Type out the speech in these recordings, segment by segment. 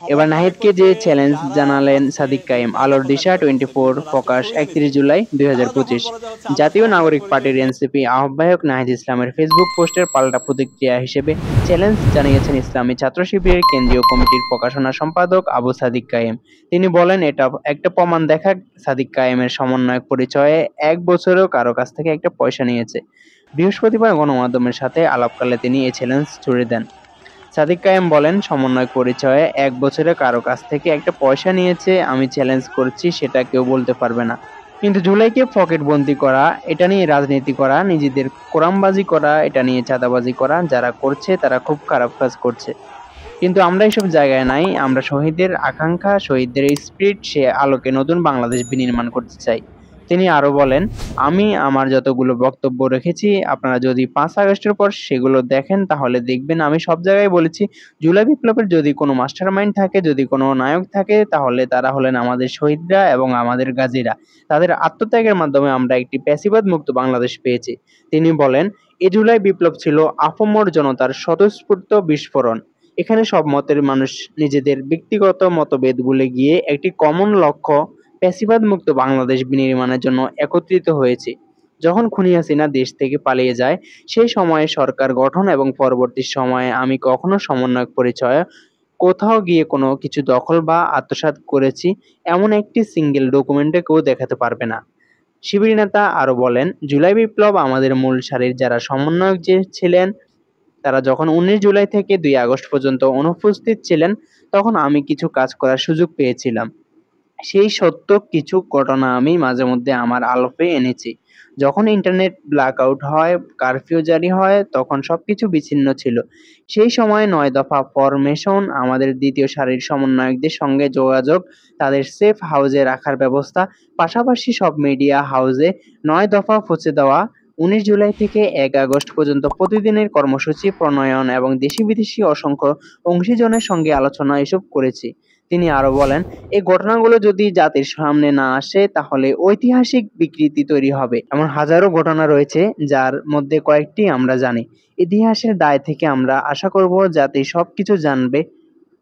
এবার নাহিদকে যে চ্যালেঞ্জ জানালেন সাদিক কায়েম। আলোর দিশা 24 প্রকাশ ৩১ জুলাই ২০২৫। জাতীয় নাগরিক পার্টির এনসিপি আহ্বায়ক নাহিদ ইসলামের ফেসবুক পোস্টের পাল্টা প্রতিক্রিয়া হিসেবে চ্যালেঞ্জ জানিয়েছেন ইসলামী ছাত্র শিবিরের কেন্দ্রীয় কমিটির প্রকাশনা সম্পাদক আবু সাদিক কায়েম। তিনি বলেন, এটা একটা প্রমাণ দেখাক সাদিক কায়েমের সমন্বয়ক পরিচয়ে ১ বছরেও কারো কাছ থেকে একটা পয়সা নিয়েছে। বৃহস্পতিবার গণমাধ্যমের সাথে আলাপকালে তিনি এই চ্যালেঞ্জ ছুড়ে দেন। সাদিক কায়েম বলেন, সমন্বয়ক পরিচয়ে ১ বছরে কারো কাছ থেকে একটা পয়সা নিয়েছে আমি চ্যালেঞ্জ করছি, সেটা কেউ বলতে পারবে না। কিন্তু জুলাইকে পকেটবন্দি করা, এটা নিয়ে রাজনীতি করা, নিজেদের কোরামবাজি করা, এটা নিয়ে চাঁদাবাজি করা, যারা করছে তারা খুব খারাপ কাজ করছে। কিন্তু আমরা এসব জায়গায় নাই। আমরা শহীদদের আকাঙ্ক্ষা, শহীদদের স্পিরিট, সে আলোকে নতুন বাংলাদেশ বিনির্মাণ করতে চাই। তিনি আরো বলেন, আমি আমার যতগুলো বক্তব্য রেখেছি, আপনারা যদি ৫ আগস্টের পর সেগুলো দেখেন তাহলে দেখবেন আমি সব জায়গায় বলেছি, জুলাই বিপ্লবের যদি কোনো মাস্টারমাইন্ড থাকে, যদি কোনো নায়ক থাকে, তাহলে তারা হলেন আমাদের শহীদরা এবং আমাদের গাজীরা। তাদের আত্মত্যাগের মাধ্যমে আমরা একটি ফ্যাসিবাদ মুক্ত বাংলাদেশ পেয়েছি। তিনি বলেন, এ জুলাই বিপ্লব ছিল আপামর জনতার স্বতঃস্ফূর্ত বিস্ফোরণ। এখানে সব মতের মানুষ নিজেদের ব্যক্তিগত মতভেদ ভুলে গিয়ে একটি কমন লক্ষ্য, ফ্যাসিবাদ মুক্ত বাংলাদেশ বিনির্মাণের জন্য একত্রিত হয়েছে। যখন খুনি হাসিনা দেশ থেকে পালিয়ে যায়, সেই সময়ে সরকার গঠন এবং পরবর্তী সময়ে আমি কখনো সমন্বয়ক পরিচয়ে কোথাও গিয়ে কোনো কিছু দখল বা আত্মসাৎ করেছি এমন একটি সিঙ্গেল ডকুমেন্টে কেউ দেখাতে পারবে না। শিবির নেতা আরো বলেন, জুলাই বিপ্লব আমাদের মূল সারির যারা সমন্বয়ক যে ছিলেন, তারা যখন ১৯ জুলাই থেকে ২ আগস্ট পর্যন্ত অনুপস্থিত ছিলেন, তখন আমি কিছু কাজ করার সুযোগ পেয়েছিলাম। সেই সত্য কিছু ঘটনা আমি মাঝেমধ্যে আমার আলোকে এনেছি। যখন ইন্টারনেট ব্ল্যাকআউট হয়, কারফিউ জারি হয়, তখন সবকিছু বিচ্ছিন্ন ছিল। সেই সময় ৯ দফা ফরমেশন, আমাদের দ্বিতীয় সারির সমন্বয়কদের সঙ্গে যোগাযোগ, তাদের সেফ হাউসে রাখার ব্যবস্থা, পাশাপাশি সব মিডিয়া হাউসে ৯ দফা পৌঁছে দেওয়া, ১৯ জুলাই থেকে ১ আগস্ট পর্যন্ত প্রতিদিনের কর্মসূচি প্রণয়ন এবং দেশি-বিদেশি অসংখ্য অংশীজনের সঙ্গে আলোচনা এসব করেছি। তিনি আরো বলেন, এই ঘটনাগুলো যদি জাতির সামনে না আসে তাহলে ঐতিহাসিক বিকৃতি তৈরি হবে। এমন হাজারো ঘটনা রয়েছে যার মধ্যে কয়েকটি আমরা জানি। ইতিহাসের দায় থেকে আমরা আশা করব জাতি সবকিছু জানবে।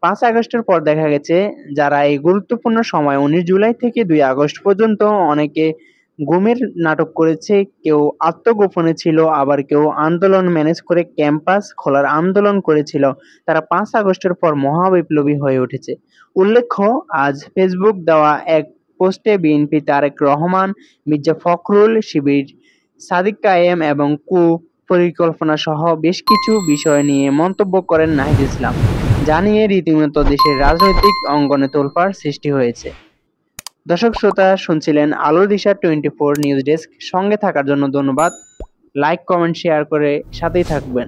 ৫ আগস্টের পর দেখা গেছে যারা এই গুরুত্বপূর্ণ সময় ১৯ জুলাই থেকে ২ আগস্ট পর্যন্ত অনেকে গুমের নাটক করেছে, কেউ আত্মগোপনে ছিল, আবার কেউ আন্দোলন ম্যানেজ করে ক্যাম্পাস খোলার আন্দোলন করেছিল। তারা ৫ আগস্টের পর মহাবিপ্লবী হয়ে উঠেছে। উল্লেখ্য, আজ ফেসবুক দেওয়া এক পোস্টে বিএনপি তারেক রহমান, মির্জা ফখরুল, শিবির সাদিক কায়েম এবং পরিকল্পনা সহ বেশ কিছু বিষয় নিয়ে মন্তব্য করেন নাহিদ ইসলাম। যা নিয়ে রীতিমতো দেশের রাজনৈতিক অঙ্গনে তোলপাড় সৃষ্টি হয়েছে। দর্শক শ্রোতা, শুনছিলেন আলোর দিশা 24 নিউজ ডেস্ক। সঙ্গে থাকার জন্য ধন্যবাদ। লাইক, কমেন্ট, শেয়ার করে সাথেই থাকবেন।